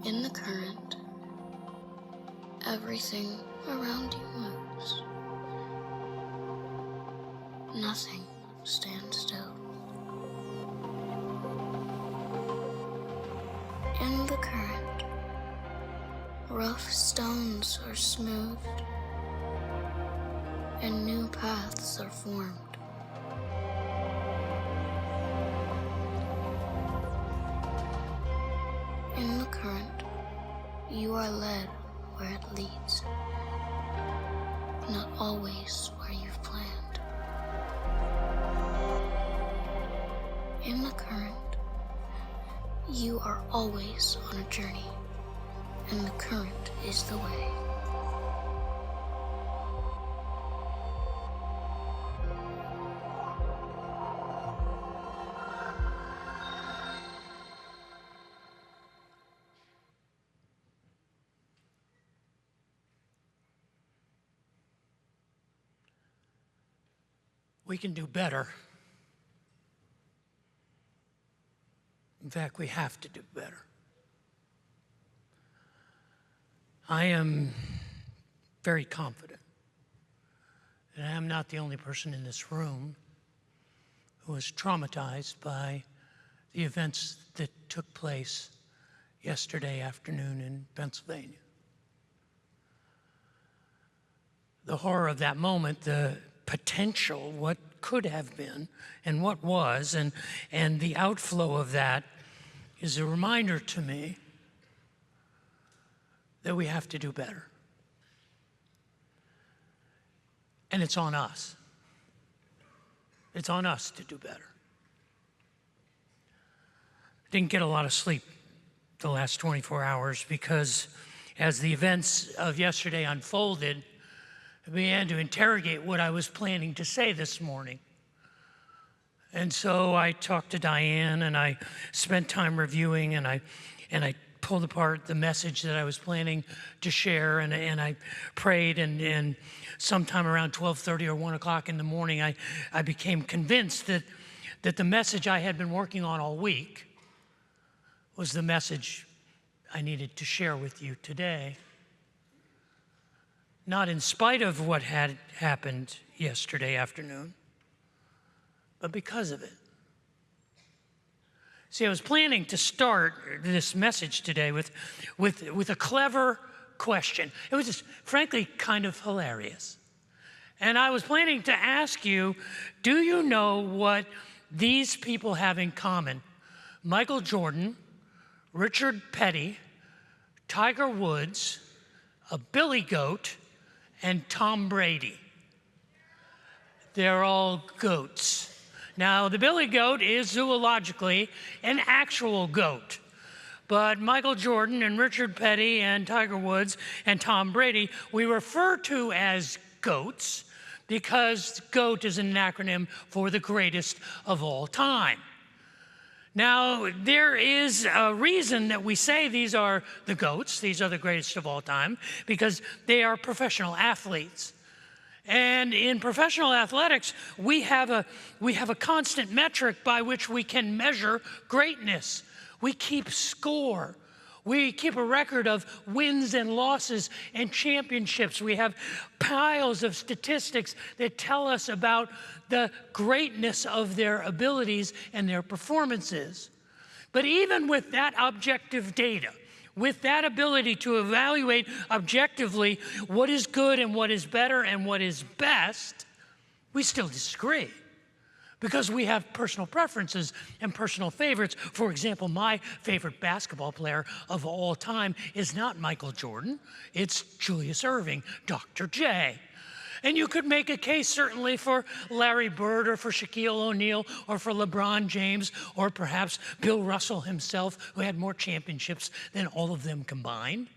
In the current, everything around you moves. Nothing stands still. In the current, rough stones are smoothed and new paths are formed. In the current, you are led where it leads, not always where you've planned. In the current, you are always on a journey, and the current is the way. We can do better. In fact, we have to do better. I am very confident that I am not the only person in this room who was traumatized by the events that took place yesterday afternoon in Pennsylvania. The horror of that moment, the potential, what could have been and what was, and the outflow of that is a reminder to me that we have to do better. And it's on us. It's on us to do better. I didn't get a lot of sleep the last 24 hours because as the events of yesterday unfolded, I began to interrogate what I was planning to say this morning. And so I talked to Diane and I spent time reviewing and I pulled apart the message that I was planning to share and I prayed and sometime around 12:30 or 1 o'clock in the morning I became convinced that the message I had been working on all week was the message I needed to share with you today. Not in spite of what had happened yesterday afternoon, but because of it. See, I was planning to start this message today with a clever question. It was just, frankly, kind of hilarious. And I was planning to ask you, do you know what these people have in common? Michael Jordan, Richard Petty, Tiger Woods, a billy goat, and Tom Brady. They're all goats. Now, the billy goat is zoologically an actual goat, but Michael Jordan and Richard Petty and Tiger Woods and Tom Brady, we refer to as goats because GOAT is an acronym for the greatest of all time. Now, there is a reason that we say these are the GOATs, these are the greatest of all time, because they are professional athletes. And in professional athletics, we have a constant metric by which we can measure greatness. We keep score. We keep a record of wins and losses and championships. We have piles of statistics that tell us about the greatness of their abilities and their performances. But even with that objective data, with that ability to evaluate objectively what is good and what is better and what is best, we still disagree. Because we have personal preferences and personal favorites. For example, my favorite basketball player of all time is not Michael Jordan. It's Julius Erving, Dr. J. And you could make a case certainly for Larry Bird or for Shaquille O'Neal or for LeBron James or perhaps Bill Russell himself, who had more championships than all of them combined.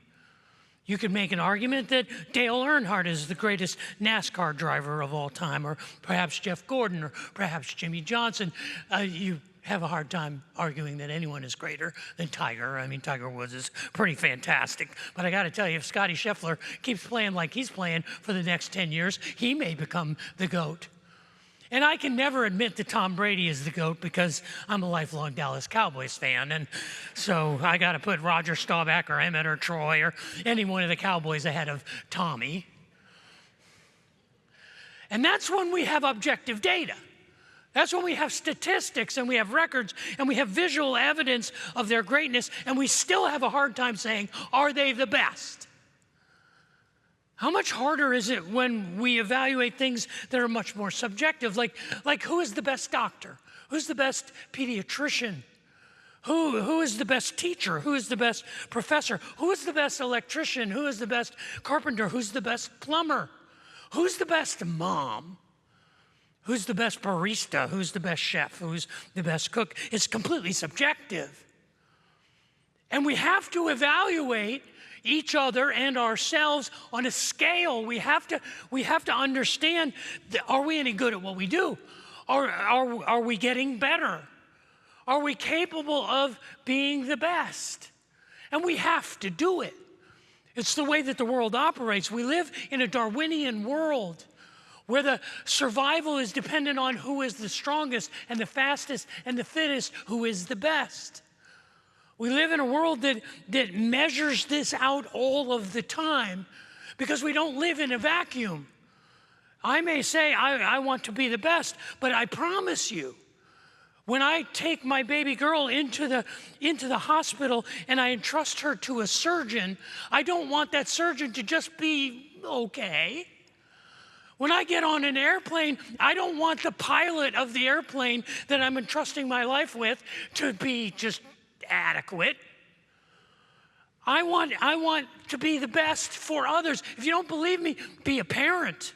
You could make an argument that Dale Earnhardt is the greatest NASCAR driver of all time, or perhaps Jeff Gordon, or perhaps Jimmy Johnson. You have a hard time arguing that anyone is greater than Tiger. I mean, Tiger Woods is pretty fantastic. But I got to tell you, if Scotty Scheffler keeps playing like he's playing for the next 10 years, he may become the GOAT. And I can never admit that Tom Brady is the GOAT because I'm a lifelong Dallas Cowboys fan. And so I got to put Roger Staubach or Emmett or Troy or any one of the Cowboys ahead of Tommy. And that's when we have objective data. That's when we have statistics and we have records and we have visual evidence of their greatness, and we still have a hard time saying, are they the best? How much harder is it when we evaluate things that are much more subjective, like who is the best doctor? Who's the best pediatrician? Who is the best teacher? Who is the best professor? Who is the best electrician? Who is the best carpenter? Who's the best plumber? Who's the best mom? Who's the best barista? Who's the best chef? Who's the best cook? It's completely subjective. And we have to evaluate each other and ourselves on a scale. We have to understand, are we any good at what we do? Are we getting better? Are we capable of being the best? And we have to do it. It's the way that the world operates. We live in a Darwinian world where the survival is dependent on who is the strongest and the fastest and the fittest, who is the best. We live in a world that measures this out all of the time because we don't live in a vacuum. I may say I want to be the best, but I promise you, when I take my baby girl into the hospital and I entrust her to a surgeon, I don't want that surgeon to just be okay. When I get on an airplane, I don't want the pilot of the airplane that I'm entrusting my life with to be just adequate. I want to be the best for others. If you don't believe me, be a parent.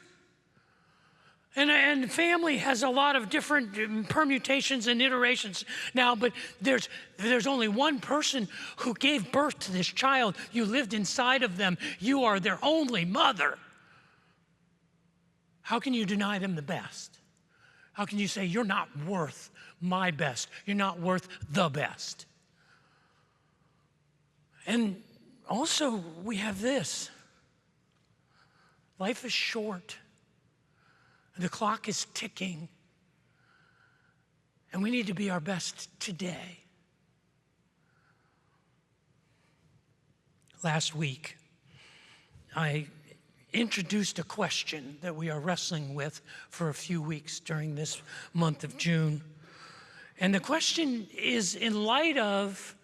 And family has a lot of different permutations and iterations now, but there's only one person who gave birth to this child. You lived inside of them. You are their only mother. How can you deny them the best? How can you say you're not worth my best? You're not worth the best? And also, we have this. Life is short. The clock is ticking. And we need to be our best today. Last week, I introduced a question that we are wrestling with for a few weeks during this month of June. And the question is, in light of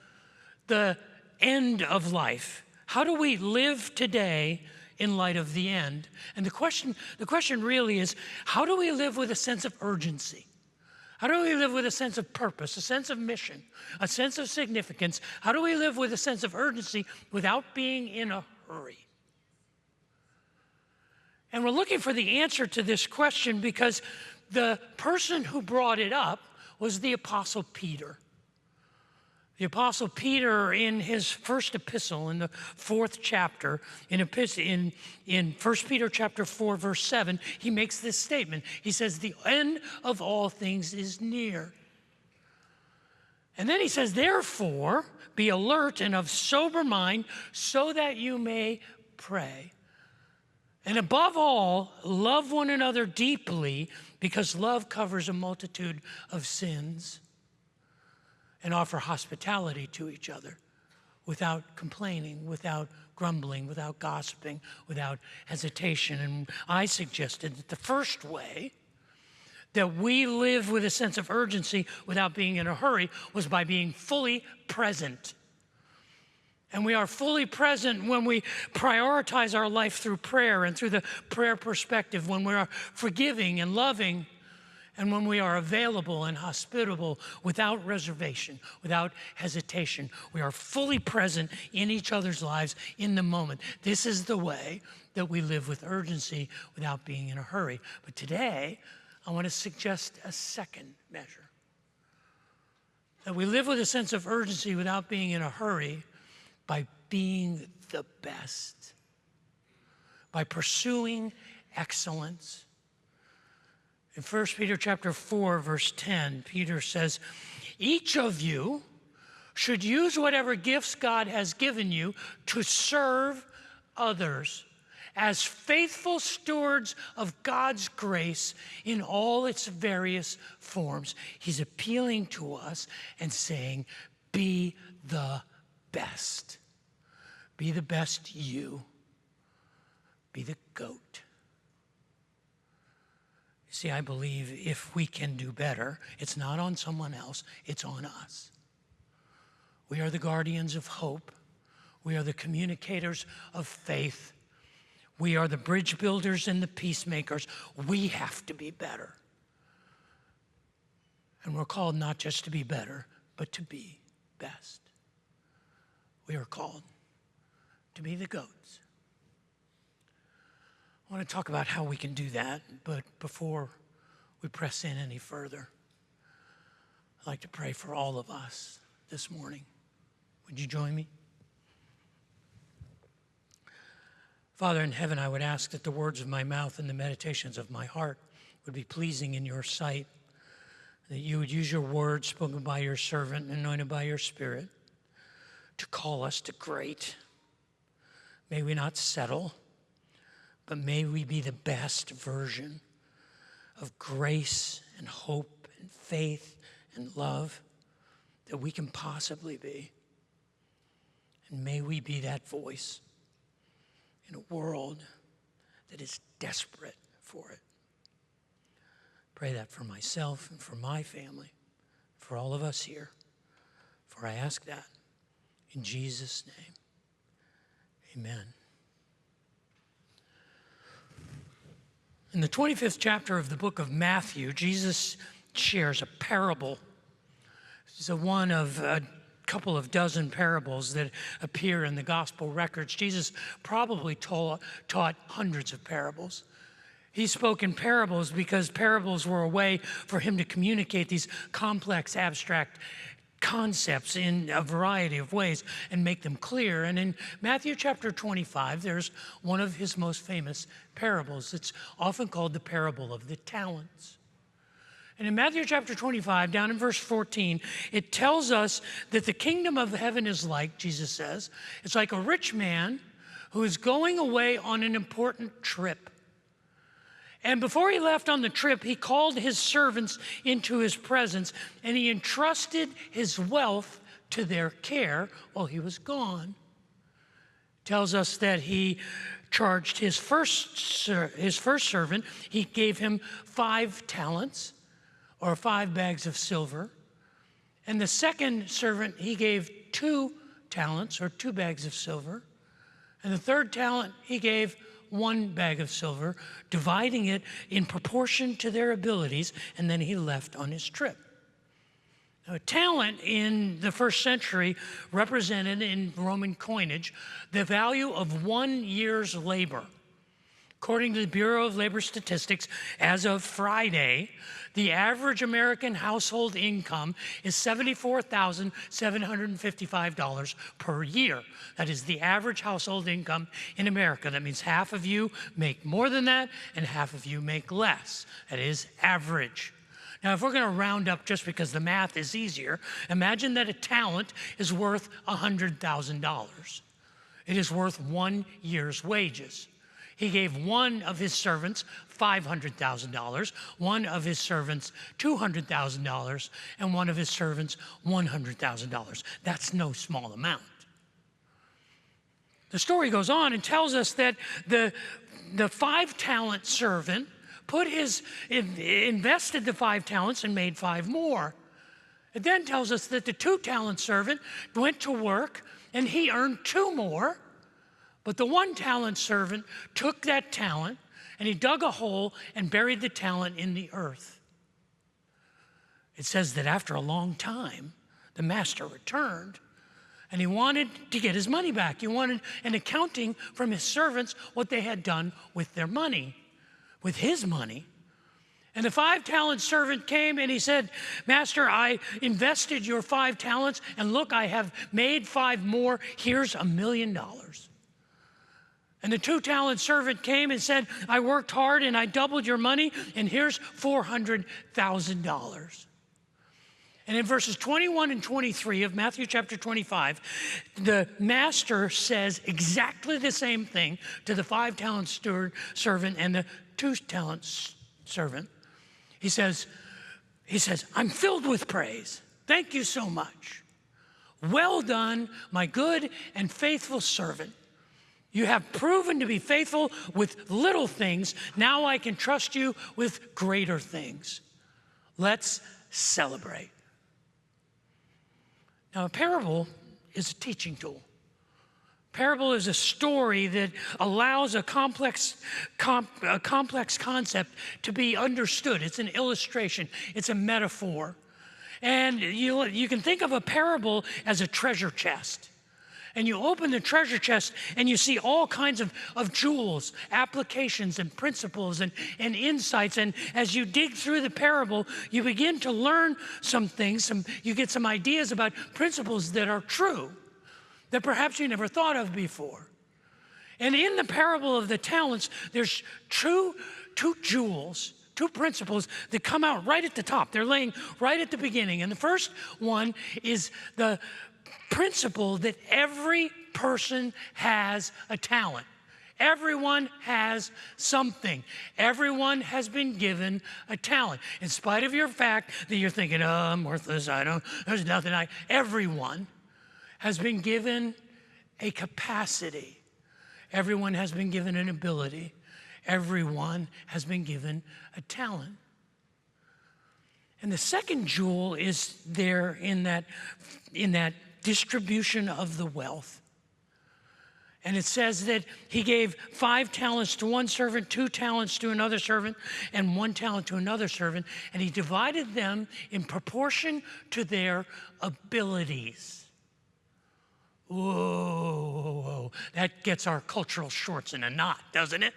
the end of life, how do we live today in light of the end? And the question really is, how do we live with a sense of urgency? How do we live with a sense of purpose, a sense of mission, a sense of significance? How do we live with a sense of urgency without being in a hurry? And we're looking for the answer to this question because the person who brought it up was the Apostle Peter. The Apostle Peter, in his first epistle, in the 4th chapter, in 1 Peter chapter 4, verse 7, he makes this statement. He says, the end of all things is near. And then he says, therefore, be alert and of sober mind so that you may pray. And above all, love one another deeply because love covers a multitude of sins. And offer hospitality to each other without complaining, without grumbling, without gossiping, without hesitation. And I suggested that the first way that we live with a sense of urgency without being in a hurry was by being fully present. And we are fully present when we prioritize our life through prayer and through the prayer perspective, when we are forgiving and loving, and when we are available and hospitable without reservation, without hesitation. We are fully present in each other's lives in the moment. This is the way that we live with urgency without being in a hurry. But today, I want to suggest a second measure. That we live with a sense of urgency without being in a hurry by being the best, by pursuing excellence. In 1 Peter chapter 4, verse 10, Peter says, each of you should use whatever gifts God has given you to serve others as faithful stewards of God's grace in all its various forms. He's appealing to us and saying, be the best. Be the best you. Be the goat. You see, I believe if we can do better, it's not on someone else, it's on us. We are the guardians of hope. We are the communicators of faith. We are the bridge builders and the peacemakers. We have to be better. And we're called not just to be better, but to be best. We are called to be the goats. I want to talk about how we can do that, but before we press in any further, I'd like to pray for all of us this morning. Would you join me? Father in heaven, I would ask that the words of my mouth and the meditations of my heart would be pleasing in your sight, that you would use your words spoken by your servant and anointed by your Spirit to call us to great. May we not settle, but may we be the best version of grace and hope and faith and love that we can possibly be. And may we be that voice in a world that is desperate for it. Pray that for myself and for my family, for all of us here. For I ask that in Jesus' name. Amen. In the 25th chapter of the book of Matthew, Jesus shares a parable. It's one of a couple of dozen parables that appear in the gospel records. Jesus probably taught hundreds of parables. He spoke in parables because parables were a way for him to communicate these complex, abstract concepts in a variety of ways and make them clear. And in Matthew chapter 25, there's one of his most famous parables. It's often called the parable of the talents. And in Matthew chapter 25, down in verse 14, it tells us that the kingdom of heaven is like, Jesus says, it's like a rich man who is going away on an important trip. And before he left on the trip, he called his servants into his presence, and he entrusted his wealth to their care while he was gone. It tells us that he charged his first servant, he gave him 5 talents, or 5 bags of silver. And the second servant, he gave 2 talents, or 2 bags of silver. And the third talent, he gave 1 bag of silver, dividing it in proportion to their abilities, and then he left on his trip. Now, a talent in the first century represented in Roman coinage the value of 1 year's labor. According to the Bureau of Labor Statistics, as of Friday, the average American household income is $74,755 per year. That is the average household income in America. That means half of you make more than that and half of you make less. That is average. Now, if we're going to round up just because the math is easier, imagine that a talent is worth $100,000. It is worth 1 year's wages. He gave one of his servants $500,000, one of his servants $200,000, and one of his servants $100,000. That's no small amount. The story goes on and tells us that the 5-talent servant invested the 5 talents and made 5 more. It then tells us that the 2-talent servant went to work and he earned 2 more. But the 1-talent servant took that talent and he dug a hole and buried the talent in the earth. It says that after a long time, the master returned and he wanted to get his money back. He wanted an accounting from his servants what they had done with their money, with his money. And the 5-talent servant came and he said, "Master, I invested your 5 talents and look, I have made 5 more. Here's $1 million. And the 2-talent servant came and said, "I worked hard and I doubled your money and here's $400,000. And in verses 21 and 23 of Matthew chapter 25, the master says exactly the same thing to the 5-talent servant and the 2-talent servant. He says, I'm filled with praise. Thank you so much. Well done, my good and faithful servant. You have proven to be faithful with little things. Now I can trust you with greater things. Let's celebrate. Now, a parable is a teaching tool. Parable is a story that allows a complex concept to be understood. It's an illustration. It's a metaphor. And you can think of a parable as a treasure chest. And you open the treasure chest and you see all kinds of jewels, applications and principles and insights. And as you dig through the parable, you begin to learn some things. You get some ideas about principles that are true, that perhaps you never thought of before. And in the parable of the talents, there's two jewels, two principles that come out right at the top. They're laying right at the beginning. And the first one is the principle that every person has a talent. Everyone has something. Everyone has been given a talent. In spite of your fact that you're thinking, oh, I'm worthless, there's nothing everyone has been given a capacity. Everyone has been given an ability. Everyone has been given a talent. And the second jewel is there in that distribution of the wealth. And it says that he gave 5 talents to one servant, 2 talents to another servant, and 1 talent to another servant. And he divided them in proportion to their abilities. Whoa, that gets our cultural shorts in a knot, doesn't it?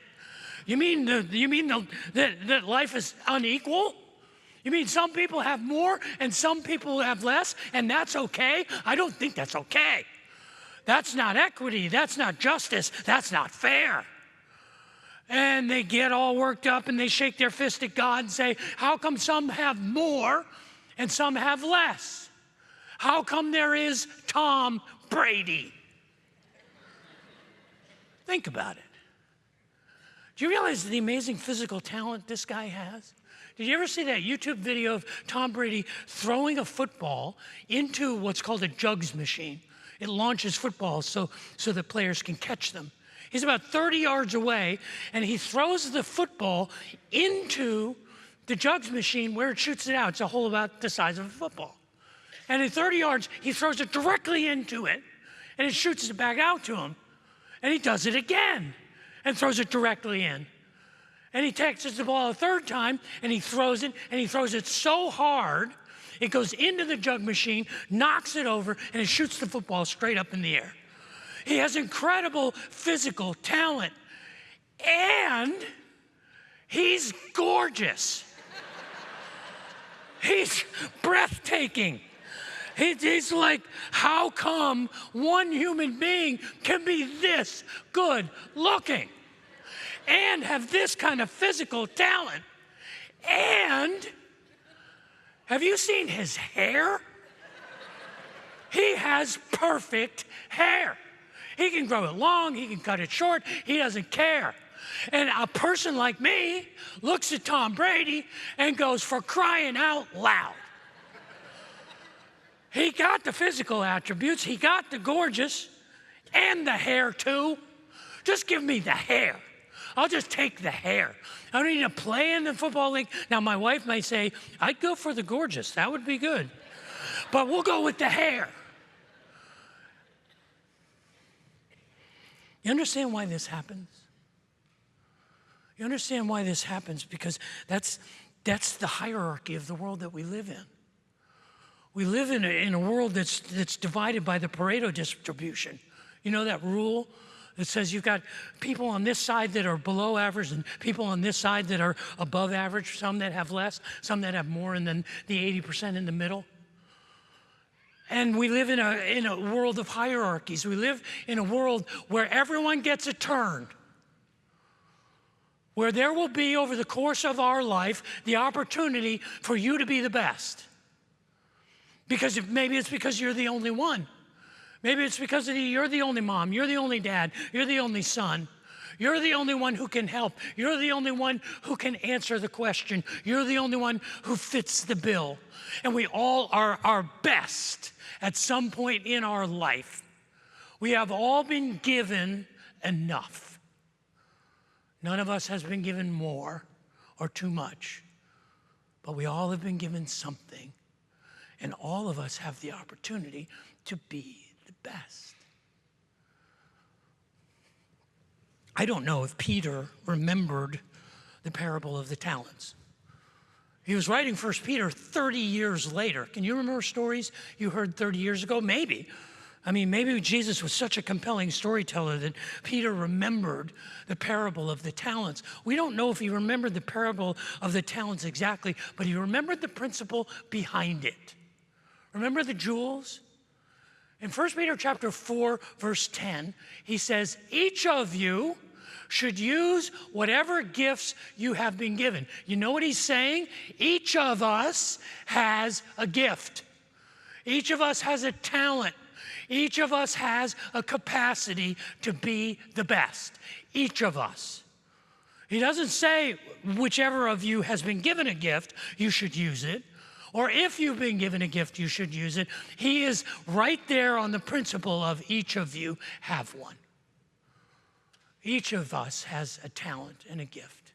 You mean that life is unequal? You mean some people have more and some people have less, and that's okay? I don't think that's okay. That's not equity. That's not justice. That's not fair. And they get all worked up and they shake their fist at God and say, how come some have more and some have less? How come there is Tom Brady? Think about it. Do you realize the amazing physical talent this guy has? Did you ever see that YouTube video of Tom Brady throwing a football into what's called a jugs machine? It launches footballs so that players can catch them. He's about 30 yards away, and he throws the football into the jugs machine where it shoots it out. It's a hole about the size of a football. And at 30 yards, he throws it directly into it, and it shoots it back out to him. And he does it again and throws it directly in. And he catches the ball a third time, and he throws it so hard, it goes into the jug machine, knocks it over, and it shoots the football straight up in the air. He has incredible physical talent, and he's gorgeous. He's breathtaking. He's like, how come one human being can be this good looking and have this kind of physical talent? And have you seen his hair? He has perfect hair. He can grow it long, he can cut it short, he doesn't care. And a person like me looks at Tom Brady and goes, for crying out loud. He got the physical attributes, he got the gorgeous, and the hair too. Just give me the hair. I'll just take the hair. I don't need to play in the football league. Now, my wife may say, I'd go for the gorgeous. That would be good. But we'll go with the hair. You understand why this happens? You understand why this happens? Because that's the hierarchy of the world that we live in. We live in a world that's divided by the Pareto distribution. You know that rule? It says you've got people on this side that are below average and people on this side that are above average, some that have less, some that have more, and then the 80% in the middle. And we live in a world of hierarchies. We live in a world where everyone gets a turn, where there will be, over the course of our life, the opportunity for you to be the best. Maybe it's because you're the only one. Maybe it's because you're the only mom, you're the only dad, you're the only son. You're the only one who can help. You're the only one who can answer the question. You're the only one who fits the bill. And we all are our best at some point in our life. We have all been given enough. None of us has been given more or too much, but we all have been given something. And all of us have the opportunity to be the best. I don't know if Peter remembered the parable of the talents. He was writing 1 Peter 30 years later. Can you remember stories you heard 30 years ago? Maybe. Maybe Jesus was such a compelling storyteller that Peter remembered the parable of the talents. We don't know if he remembered the parable of the talents exactly, but he remembered the principle behind it. Remember the jewels? In 1 Peter chapter 4, verse 10, he says, each of you should use whatever gifts you have been given. You know what he's saying? Each of us has a gift. Each of us has a talent. Each of us has a capacity to be the best. Each of us. He doesn't say whichever of you has been given a gift, you should use it. Or if you've been given a gift, you should use it. He is right there on the principle of each of you have one. Each of us has a talent and a gift.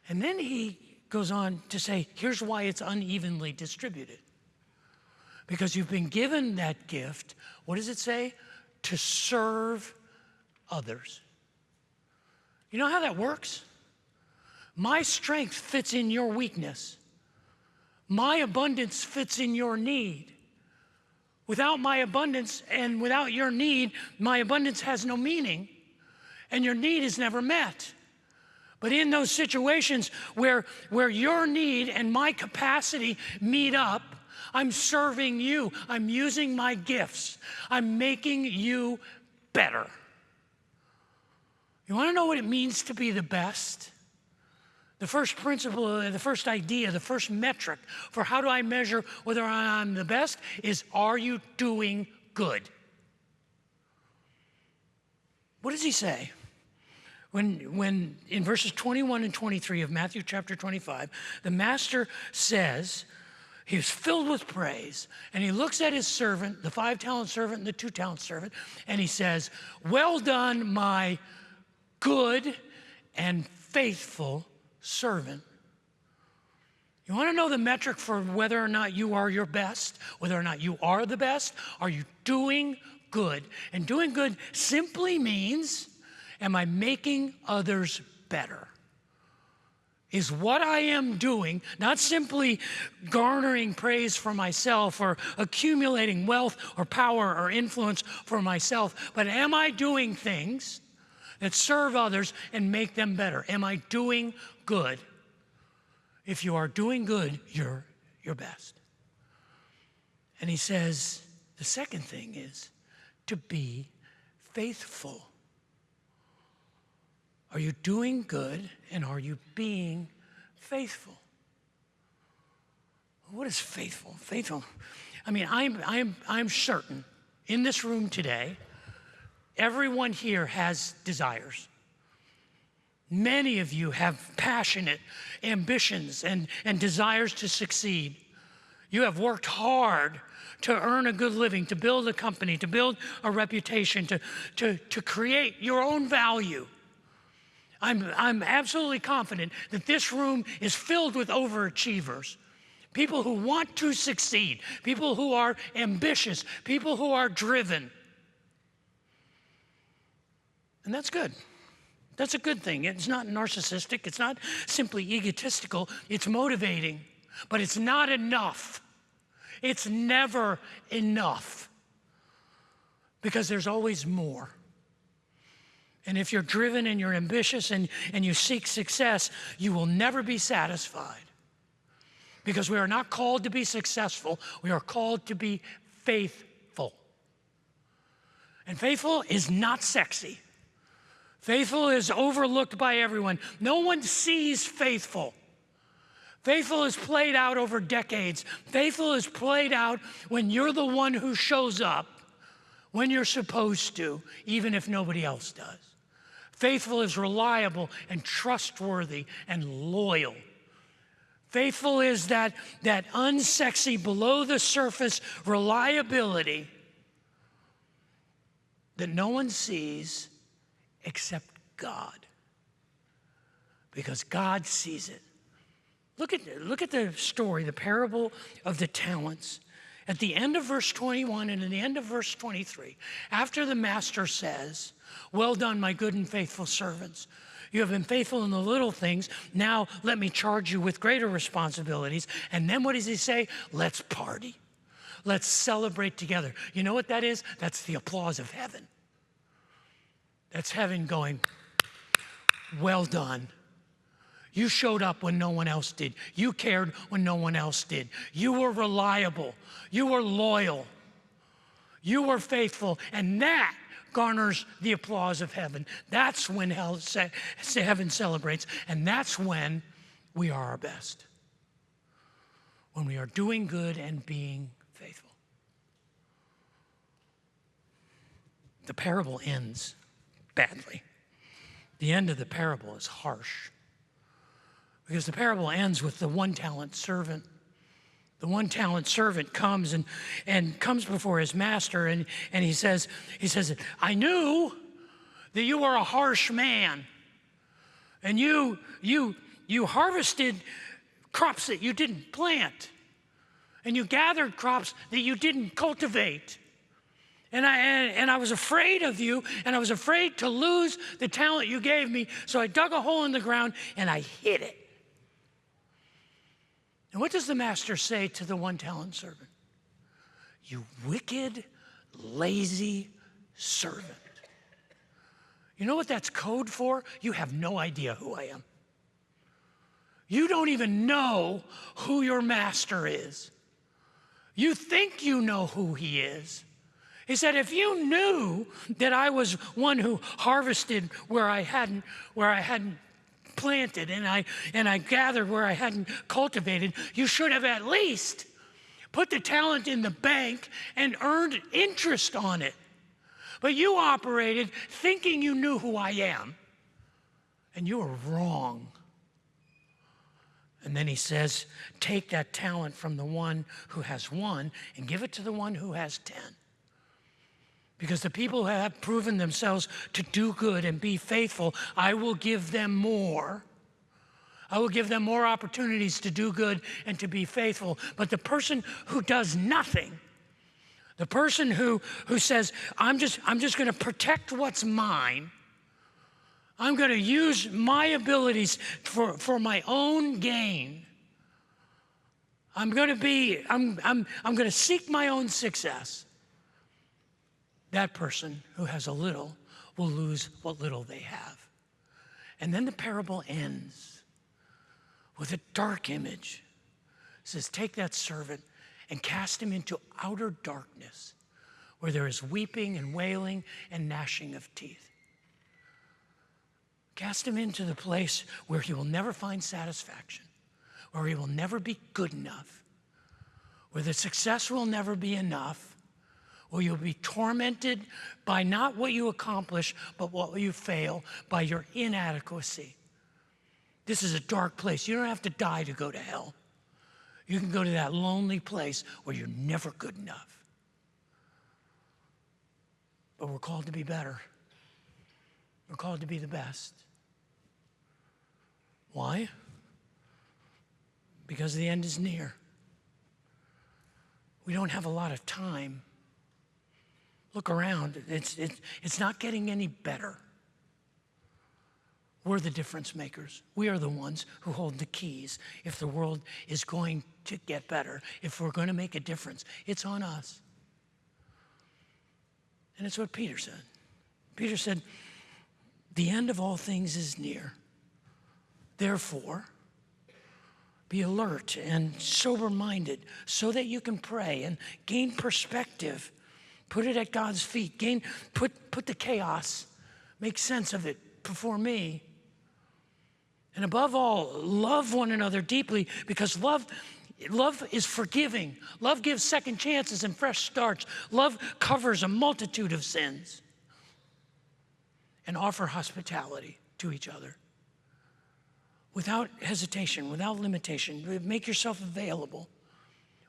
And then he goes on to say, here's why it's unevenly distributed. Because you've been given that gift, what does it say? To serve others. You know how that works? My strength fits in your weakness. My abundance fits in your need. Without my abundance and without your need, my abundance has no meaning, and your need is never met. But in those situations where your need and my capacity meet up, I'm serving you. I'm using my gifts. I'm making you better. You want to know what it means to be the best? The first principle, the first idea, the first metric for how do I measure whether I'm the best is, are you doing good? What does he say? When in verses 21 and 23 of Matthew chapter 25, the master says, he was filled with praise, and he looks at his servant, the 5-talent servant and the 2-talent servant, and he says, well done, my good and faithful servant. You want to know the metric for whether or not you are your best, whether or not you are the best? Are you doing good? And doing good simply means, am I making others better? Is what I am doing not simply garnering praise for myself or accumulating wealth or power or influence for myself, but am I doing things that serve others and make them better? Am I doing good? If you are doing good, you're your best. And he says, the second thing is to be faithful. Are you doing good, and are you being faithful? What is faithful? Faithful. I'm certain in this room today, everyone here has desires. Many of you have passionate ambitions and desires to succeed. You have worked hard to earn a good living, to build a company, to build a reputation, to create your own value. I'm absolutely confident that this room is filled with overachievers, people who want to succeed, people who are ambitious, people who are driven. And that's good. That's a good thing. It's not narcissistic. It's not simply egotistical. It's motivating, but it's not enough. It's never enough, because there's always more. And if you're driven and you're ambitious and you seek success, you will never be satisfied. Because we are not called to be successful. We are called to be faithful. And faithful is not sexy. Faithful is overlooked by everyone. No one sees faithful. Faithful is played out over decades. Faithful is played out when you're the one who shows up when you're supposed to, even if nobody else does. Faithful is reliable and trustworthy and loyal. Faithful is that unsexy, below the surface reliability that no one sees except God. Because God sees it. Look at the story, the parable of the talents. At the end of verse 21 and at the end of verse 23, after the master says, "Well done, my good and faithful servants. You have been faithful in the little things. Now let me charge you with greater responsibilities." And then what does he say? Let's party. Let's celebrate together. You know what that is? That's the applause of heaven. That's heaven going, well done. You showed up when no one else did. You cared when no one else did. You were reliable. You were loyal. You were faithful. And that garners the applause of heaven. That's when heaven celebrates. And that's when we are our best. When we are doing good and being faithful. The parable ends badly. The end of the parable is harsh. Because the parable ends with the one-talent servant. The one-talent servant comes and comes before his master, and he says, "I knew that you were a harsh man, and you harvested crops that you didn't plant, and you gathered crops that you didn't cultivate. And I was afraid of you, and I was afraid to lose the talent you gave me, so I dug a hole in the ground and I hid it." And what does the master say to the one-talent servant? "You wicked, lazy servant." You know what that's code for? You have no idea who I am. You don't even know who your master is. You think you know who he is. He said, if you knew that I was one who harvested where I hadn't planted, and I gathered where I hadn't cultivated, you should have at least put the talent in the bank and earned interest on it. But you operated thinking you knew who I am, and you were wrong. And then he says, take that talent from the one who has one and give it to the one who has 10. Because the people who have proven themselves to do good and be faithful, I will give them more. I will give them more opportunities to do good and to be faithful. But the person who does nothing, the person who says, I'm just going to protect what's mine, I'm going to use my abilities for my own gain. I'm going to seek my own success. That person who has a little will lose what little they have. And then the parable ends with a dark image. It says, take that servant and cast him into outer darkness, where there is weeping and wailing and gnashing of teeth. Cast him into the place where he will never find satisfaction, where he will never be good enough, where the success will never be enough, where you'll be tormented by not what you accomplish, but what you fail, by your inadequacy. This is a dark place. You don't have to die to go to hell. You can go to that lonely place where you're never good enough. But we're called to be better. We're called to be the best. Why? Because the end is near. We don't have a lot of time. Look around. It's not getting any better. We're the difference makers. We are the ones who hold the keys. If the world is going to get better, if we're going to make a difference, it's on us. And it's what Peter said. Peter said, the end of all things is near. Therefore, be alert and sober-minded so that you can pray and gain perspective. Put it at God's feet. Put the chaos. Make sense of it before me. And above all, love one another deeply, because love is forgiving. Love gives second chances and fresh starts. Love covers a multitude of sins. And offer hospitality to each other without hesitation, without limitation. Make yourself available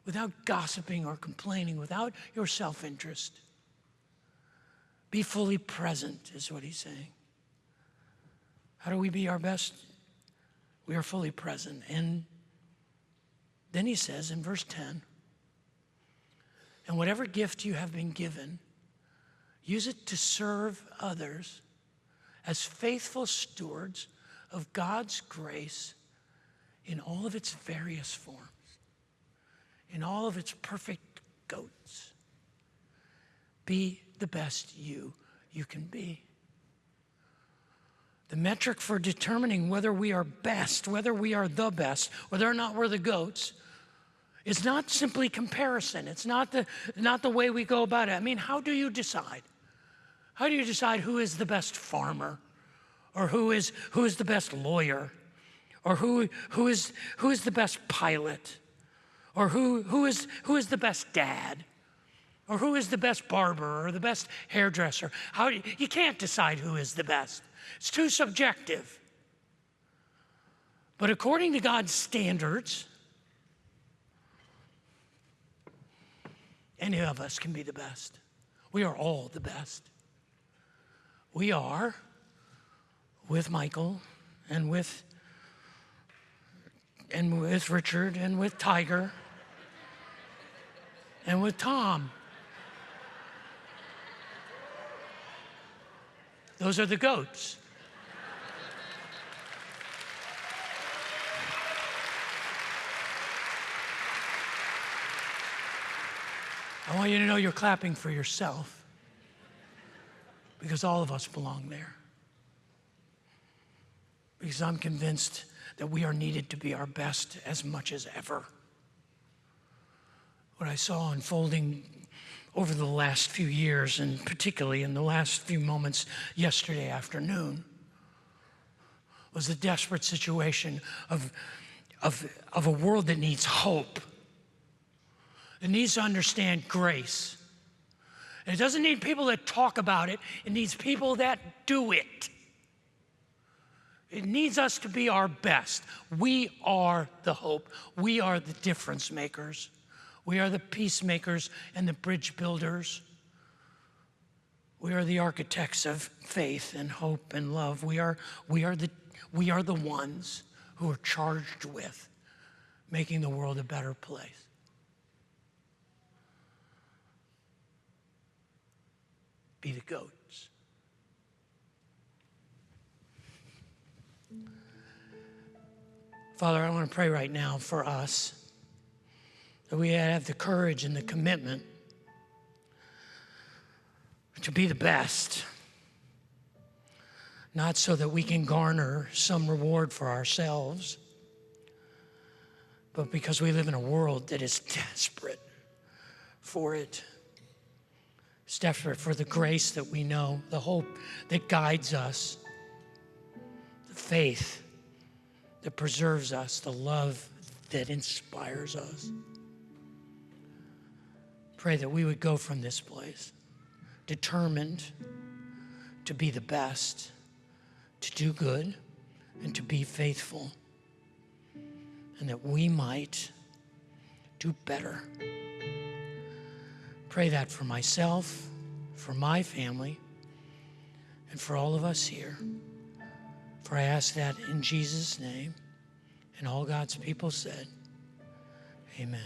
without gossiping or complaining, without your self-interest. Be fully present is what he's saying. How do we be our best? We are fully present. And then he says in verse 10, and whatever gift you have been given, use it to serve others as faithful stewards of God's grace in all of its various forms, in all of its perfect goats. Be the best you can be. The metric for determining whether we are best, whether we are the best, whether or not we're the goats, is not simply comparison. It's not the way we go about it. I mean, how do you decide? How do you decide who is the best farmer, or who is the best lawyer, or who is the best pilot, or who is the best dad, or who is the best barber or the best hairdresser? You can't decide who is the best. It's too subjective. But according to God's standards, any of us can be the best. We are all the best. We are, with Michael and with Richard and with Tiger and with Tom. Those are the goats. I want you to know you're clapping for yourself, because all of us belong there. Because I'm convinced that we are needed to be our best as much as ever. What I saw unfolding over the last few years, and particularly in the last few moments yesterday afternoon, was the desperate situation of a world that needs hope. It needs to understand grace. And it doesn't need people that talk about it. It needs people that do it. It needs us to be our best. We are the hope. We are the difference makers. We are the peacemakers and the bridge builders. We are the architects of faith and hope and love. We are the ones who are charged with making the world a better place. Be the goats. Father, I want to pray right now for us, that we have the courage and the commitment to be the best, not so that we can garner some reward for ourselves, but because we live in a world that is desperate for it. It's desperate for the grace that we know, the hope that guides us, the faith that preserves us, the love that inspires us. Pray that we would go from this place determined to be the best, to do good, and to be faithful, and that we might do better. Pray that for myself, for my family, and for all of us here. For I ask that in Jesus' name, and all God's people said, amen.